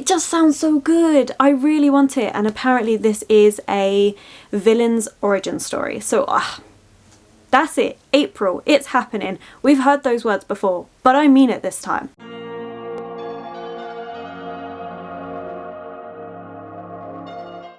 It just sounds so good. I really want it. And apparently this is a villain's origin story. So that's it. April, it's happening. We've heard those words before, but I mean it this time.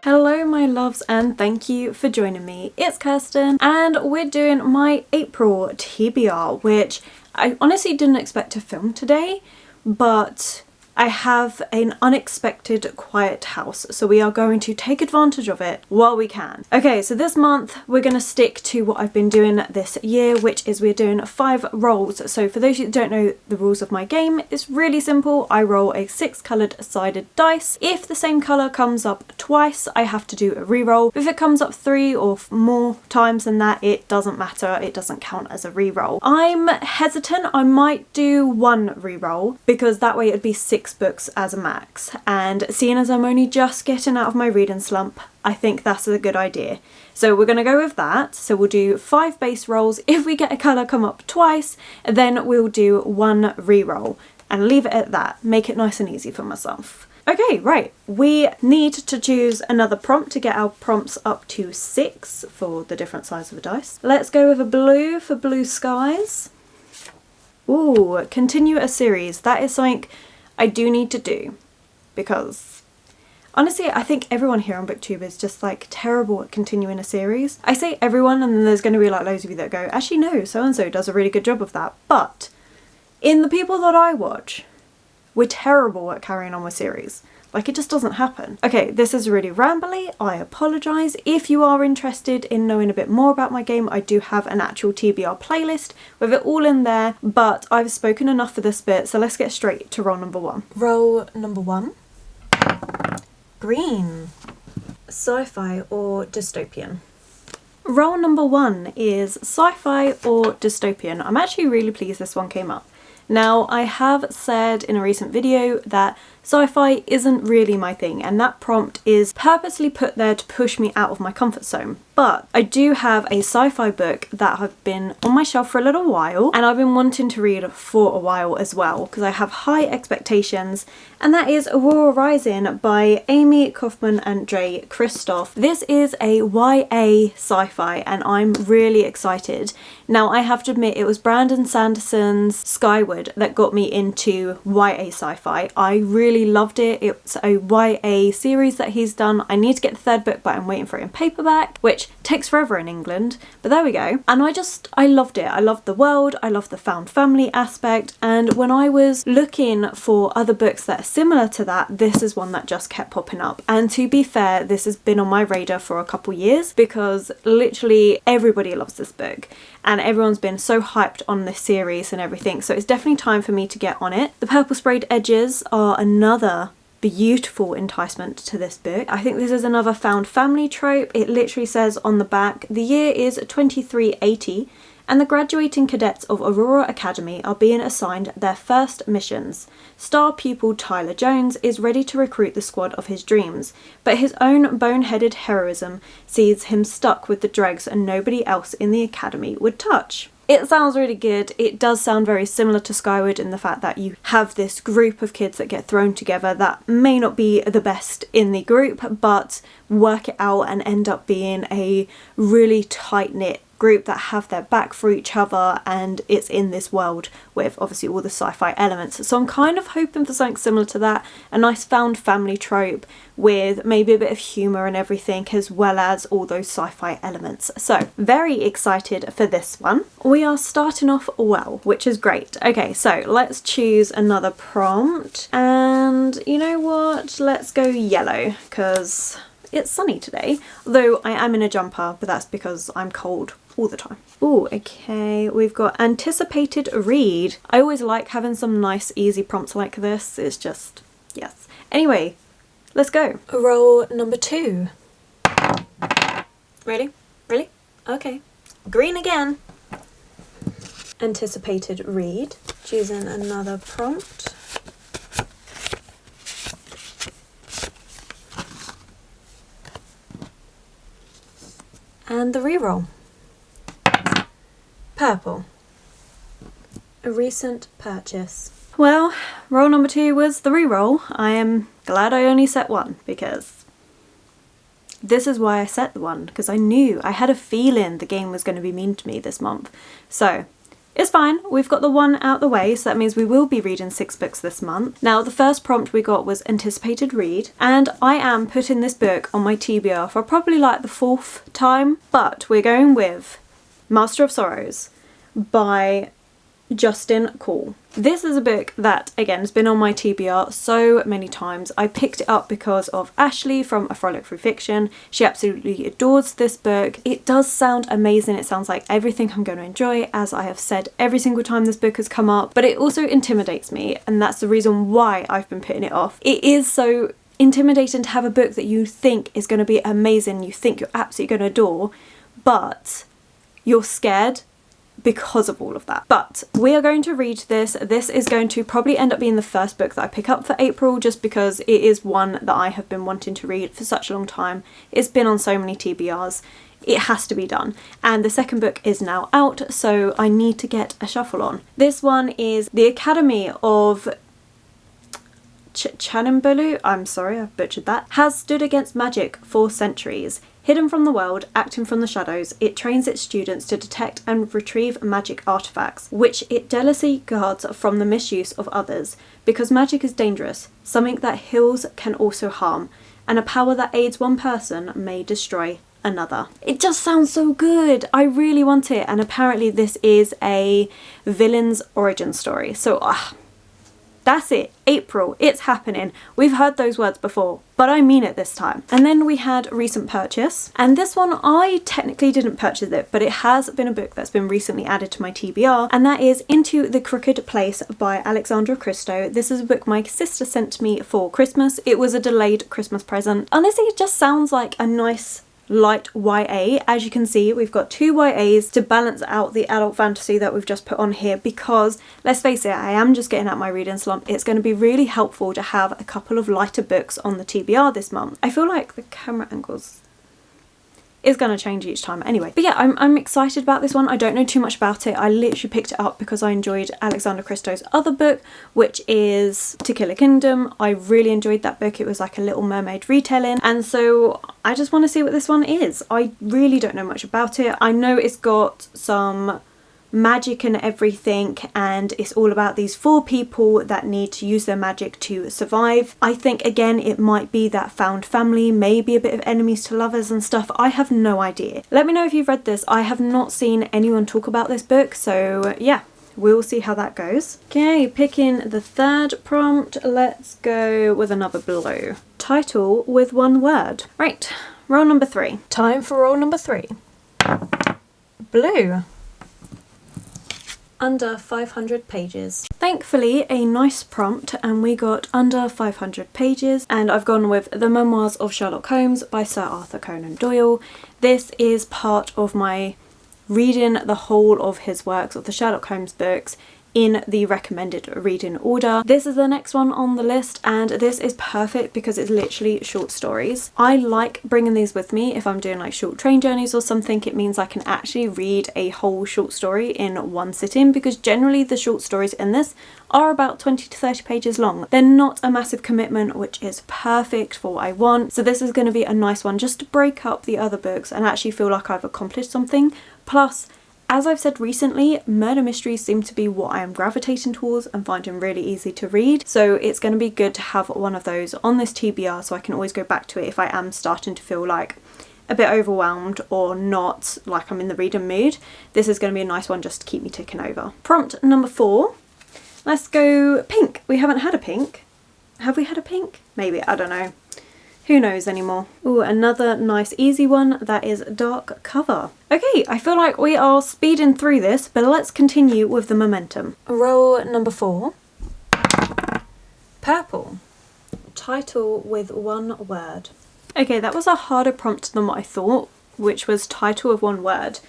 Hello my loves, and thank you for joining me. It's Kirsten and we're doing my April TBR, which I honestly didn't expect to film today, but I have an unexpected quiet house, so we are going to take advantage of it while we can. Okay, so this month we're going to stick to what I've been doing this year, which is we're doing 5 rolls. So for those of you that don't know the rules of my game, it's really simple. I roll a 6 coloured sided dice. If the same colour comes up twice, I have to do a reroll. If it comes up 3 or more times than that, it doesn't matter. It doesn't count as a reroll. I'm hesitant. I might do 1 reroll because that way it'd be 6 books as a max, and seeing as I'm only just getting out of my reading slump, I think that's a good idea. So we're going to go with that. So we'll do 5 base rolls. If we get a colour come up twice, then we'll do 1 reroll and leave it at that. Make it nice and easy for myself. Okay, right, we need to choose another prompt to get our prompts up to 6 for the different size of the dice. Let's go with a blue for blue skies. Ooh, continue a series. That is something I do need to do, because honestly I think everyone here on BookTube is just like terrible at continuing a series. I say everyone and then there's going to be like loads of you that go, actually no, so and so does a really good job of that, but in the people that I watch, we're terrible at carrying on with series. Like, it just doesn't happen. Okay, this is really rambly. I apologise. If you are interested in knowing a bit more about my game, I do have an actual TBR playlist with it all in there, but I've spoken enough for this bit, so let's get straight to roll number 1. Roll number 1. Green. Sci-fi or dystopian? Roll number 1 is sci-fi or dystopian. I'm actually really pleased this one came up. Now, I have said in a recent video that sci-fi isn't really my thing, and that prompt is purposely put there to push me out of my comfort zone. But I do have a sci-fi book that have been on my shelf for a little while, and I've been wanting to read for a while as well, because I have high expectations, and that is Aurora Rising by Amy Kaufman and Dre Christoph. This is a YA sci-fi, and I'm really excited. Now, I have to admit, it was Brandon Sanderson's Skyward that got me into YA sci-fi. I really loved it. It's a YA series that he's done. I need to get the 3rd book, but I'm waiting for it in paperback, which takes forever in England, but there we go. And I loved it. I loved the world, I loved the found family aspect, and when I was looking for other books that are similar to that, this is one that just kept popping up. And to be fair, this has been on my radar for a couple years because literally everybody loves this book and everyone's been so hyped on this series and everything, so it's definitely time for me to get on it. The purple sprayed edges are another beautiful enticement to this book. I think this is another found family trope. It literally says on the back, the year is 2380 and the graduating cadets of Aurora Academy are being assigned their first missions. Star pupil Tyler Jones is ready to recruit the squad of his dreams, but his own boneheaded heroism sees him stuck with the dregs and nobody else in the academy would touch. It sounds really good. It does sound very similar to Skyward in the fact that you have this group of kids that get thrown together that may not be the best in the group, but work it out and end up being a really tight-knit group that have their back for each other, and it's in this world with obviously all the sci-fi elements. So I'm kind of hoping for something similar to that, a nice found family trope with maybe a bit of humour and everything, as well as all those sci-fi elements. So very excited for this one. We are starting off well, which is great. Okay, so let's choose another prompt, and you know what, let's go yellow because it's sunny today, although I am in a jumper, but that's because I'm cold all the time. Oh, okay, we've got anticipated read. I always like having some nice easy prompts like this. It's just, yes. Anyway, let's go. Roll number 2. Ready? Really? Okay. Green again. Anticipated read. Choosing another prompt. And the reroll. Purple. A recent purchase. Well, roll number 2 was the re-roll. I am glad I only set 1, because this is why I set the 1, because I had a feeling the game was going to be mean to me this month. So it's fine, we've got the 1 out the way, so that means we will be reading 6 books this month. Now, the first prompt we got was anticipated read, and I am putting this book on my TBR for probably like the 4th time, but we're going with Master of Sorrows by Justin Call. This is a book that, again, has been on my TBR so many times. I picked it up because of Ashley from A Frolic Through Fiction. She absolutely adores this book. It does sound amazing. It sounds like everything I'm going to enjoy, as I have said every single time this book has come up, but it also intimidates me, and that's the reason why I've been putting it off. It is so intimidating to have a book that you think is going to be amazing, you think you're absolutely going to adore, but you're scared because of all of that. But we are going to read this. This is going to probably end up being the first book that I pick up for April, just because it is one that I have been wanting to read for such a long time. It's been on so many TBRs. It has to be done. And the second book is now out, so I need to get a shuffle on. This one is The Academy of Chanambulu, I'm sorry, I've butchered that, has stood against magic for centuries. Hidden from the world, acting from the shadows, it trains its students to detect and retrieve magic artifacts, which it jealously guards from the misuse of others. Because magic is dangerous, something that heals can also harm, and a power that aids one person may destroy another. It just sounds so good. I really want it, and apparently this is a villain's origin story. So that's it. April, it's happening. We've heard those words before, but I mean it this time. And then we had recent purchase, and this one I technically didn't purchase it, but it has been a book that's been recently added to my TBR, and that is Into the Crooked Place by Alexandra Christo. This is a book my sister sent me for Christmas. It was a delayed Christmas present. Honestly, it just sounds like a nice light YA. As you can see, we've got 2 YAs to balance out the adult fantasy that we've just put on here, because let's face it, I am just getting out my reading slump. It's going to be really helpful to have a couple of lighter books on the TBR this month. I feel like the camera angles is going to change each time anyway. But yeah, I'm excited about this one. I don't know too much about it. I literally picked it up because I enjoyed Alexandra Christo's other book, which is To Kill a Kingdom. I really enjoyed that book. It was like a Little Mermaid retelling, and so I just want to see what this one is. I really don't know much about it. I know it's got some magic and everything, and it's all about these 4 people that need to use their magic to survive. I think again it might be that found family, maybe a bit of enemies to lovers and stuff. I have no idea. Let me know if you've read this. I have not seen anyone talk about this book, so yeah, we'll see how that goes. Okay, picking the third prompt. Let's go with another blue. Title with 1 word. Right, roll number 3. Time for roll number 3. Blue. Under 500 pages. Thankfully, a nice prompt, and we got under 500 pages, and I've gone with The Memoirs of Sherlock Holmes by Sir Arthur Conan Doyle. This is part of my reading the whole of his works, of the Sherlock Holmes books, in the recommended reading order. This is the next one on the list, and this is perfect because it's literally short stories. I like bringing these with me if I'm doing like short train journeys or something. It means I can actually read a whole short story in one sitting, because generally the short stories in this are about 20 to 30 pages long. They're not a massive commitment, which is perfect for what I want. So this is going to be a nice one just to break up the other books and actually feel like I've accomplished something. Plus, as I've said recently, murder mysteries seem to be what I am gravitating towards and finding really easy to read. So it's going to be good to have one of those on this TBR, so I can always go back to it if I am starting to feel like a bit overwhelmed or not like I'm in the reading mood. This is going to be a nice one just to keep me ticking over. Prompt number 4. Let's go pink. We haven't had a pink. Have we had a pink? Maybe, I don't know. Who knows anymore? Ooh, another nice easy one. That is dark cover. Okay, I feel like we are speeding through this, but let's continue with the momentum. Roll number 4. Purple. Title with 1 word. Okay, that was a harder prompt than what I thought, which was title of 1 word.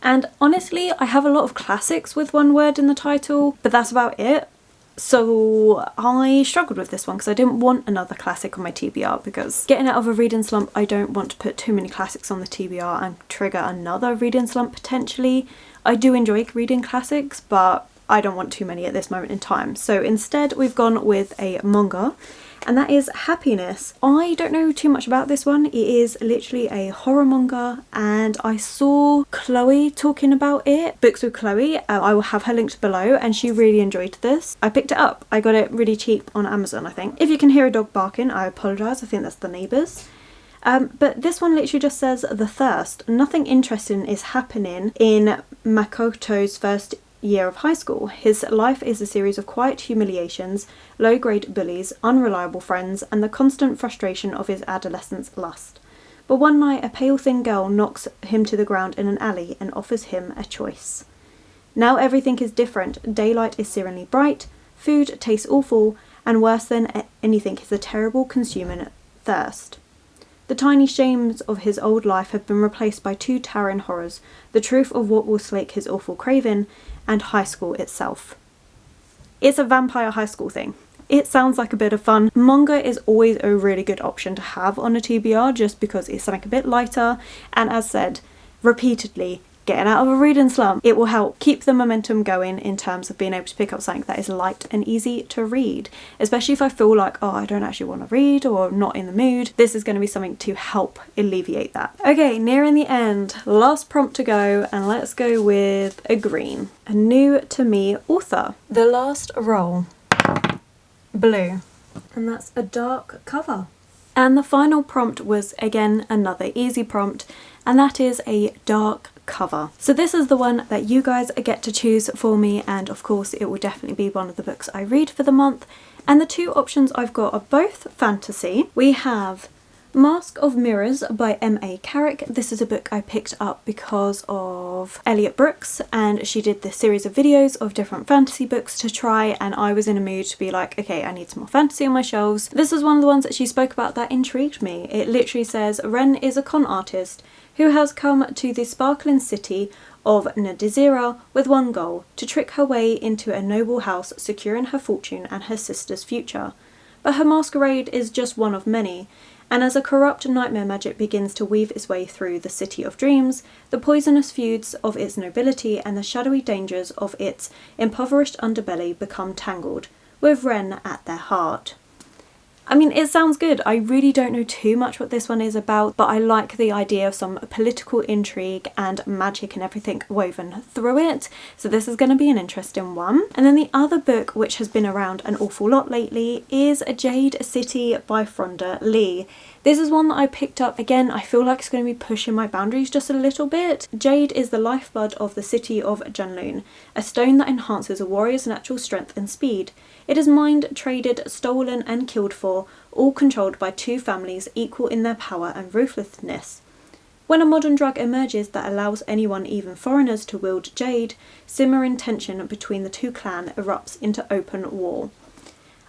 And honestly, I have a lot of classics with 1 word in the title, but that's about it. So I struggled with this one because I didn't want another classic on my TBR, because getting out of a reading slump, I don't want to put too many classics on the TBR and trigger another reading slump potentially. I do enjoy reading classics, but I don't want too many at this moment in time. So instead we've gone with a manga, and that is Happiness. I don't know too much about this one. It is literally a horror manga, and I saw Chloe talking about it, Books with Chloe. I will have her linked below, and she really enjoyed this. I picked it up. I got it really cheap on Amazon, I think. If you can hear a dog barking, I apologise. I think that's the neighbours. But this one literally just says The Thirst. Nothing interesting is happening in Makoto's first year of high school. His life is a series of quiet humiliations, low-grade bullies, unreliable friends, and the constant frustration of his adolescence lust. But one night, a pale thin girl knocks him to the ground in an alley and offers him a choice. Now everything is different. Daylight is serenely bright, food tastes awful, and worse than anything is a terrible consuming thirst. The tiny shames of his old life have been replaced by two towering horrors, the truth of what will slake his awful craving, and high school itself. It's a vampire high school thing. It sounds like a bit of fun. Manga is always a really good option to have on a TBR just because it's something a bit lighter, and as said, repeatedly, getting out of a reading slump. It will help keep the momentum going in terms of being able to pick up something that is light and easy to read. Especially if I feel like, oh, I don't actually want to read or not in the mood. This is going to be something to help alleviate that. Okay, nearing the end. Last prompt to go, and let's go with a green. A new to me author. The last roll. Blue. And that's a dark cover. And the final prompt was, again, another easy prompt, and that is a dark cover. So this is the one that you guys get to choose for me, and of course it will definitely be one of the books I read for the month. And the two options I've got are both fantasy. We have Mask of Mirrors by M.A. Carrick. This is a book I picked up because of Elliot Brooks, and she did this series of videos of different fantasy books to try, and I was in a mood to be like, okay, I need some more fantasy on my shelves. This is one of the ones that she spoke about that intrigued me. It literally says, Ren is a con artist who has come to the sparkling city of Nadizira with one goal, to trick her way into a noble house, securing her fortune and her sister's future. But her masquerade is just one of many, and as a corrupt nightmare magic begins to weave its way through the city of dreams, the poisonous feuds of its nobility and the shadowy dangers of its impoverished underbelly become tangled, with Ren at their heart. I mean, it sounds good. I really don't know too much what this one is about, but I like the idea of some political intrigue and magic and everything woven through it. So this is going to be an interesting one. And then the other book, which has been around an awful lot lately, is Jade City by Fronda Lee. This is one that I picked up. Again, I feel like it's going to be pushing my boundaries just a little bit. Jade is the lifeblood of the city of Junloon, a stone that enhances a warrior's natural strength and speed. It is mined, traded, stolen and killed for, all controlled by two families equal in their power and ruthlessness. When a modern drug emerges that allows anyone, even foreigners, to wield jade, simmering tension between the two clans erupts into open war.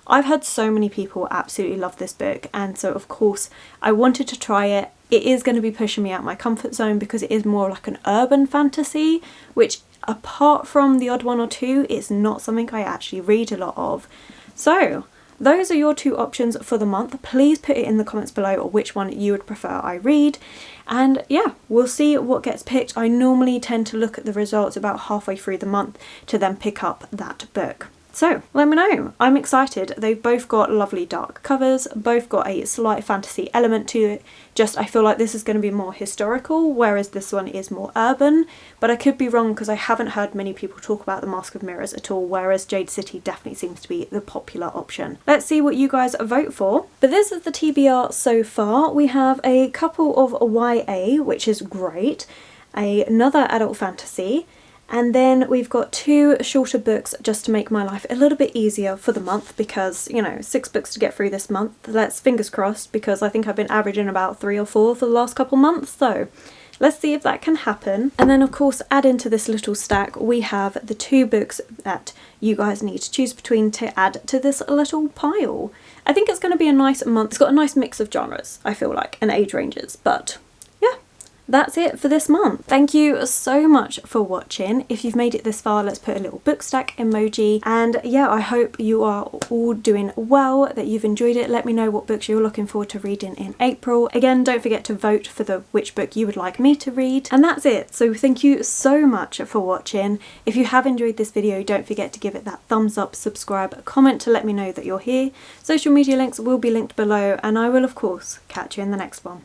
I've had so many people absolutely love this book, and so of course I wanted to try it. It is going to be pushing me out my comfort zone because it is more like an urban fantasy, which apart from the odd one or two, it's not something I actually read a lot of. So those are your two options for the month. Please put it in the comments below or which one you would prefer I read. And yeah, we'll see what gets picked. I normally tend to look at the results about halfway through the month to then pick up that book. So let me know. I'm excited. They've both got lovely dark covers, both got a slight fantasy element to it. Just I feel like this is going to be more historical, whereas this one is more urban. But I could be wrong because I haven't heard many people talk about the Mask of Mirrors at all, whereas Jade City definitely seems to be the popular option. Let's see what you guys vote for. But this is the TBR so far. We have a couple of YA, which is great, another adult fantasy, and then we've got two shorter books just to make my life a little bit easier for the month because, you know, 6 books to get through this month. Let's fingers crossed, because I think I've been averaging about 3 or 4 for the last couple months, so let's see if that can happen. And then of course, add into this little stack, we have the 2 books that you guys need to choose between to add to this little pile. I think it's going to be a nice month. It's got a nice mix of genres, I feel like, and age ranges, but yeah. that's it for this month. Thank you so much for watching. If you've made it this far, let's put a little book stack emoji. And yeah, I hope you are all doing well, that you've enjoyed it. Let me know what books you're looking forward to reading in April. Again, don't forget to vote for which book you would like me to read. And that's it. So thank you so much for watching. If you have enjoyed this video, don't forget to give it that thumbs up, subscribe, comment to let me know that you're here. Social media links will be linked below, and I will of course catch you in the next one.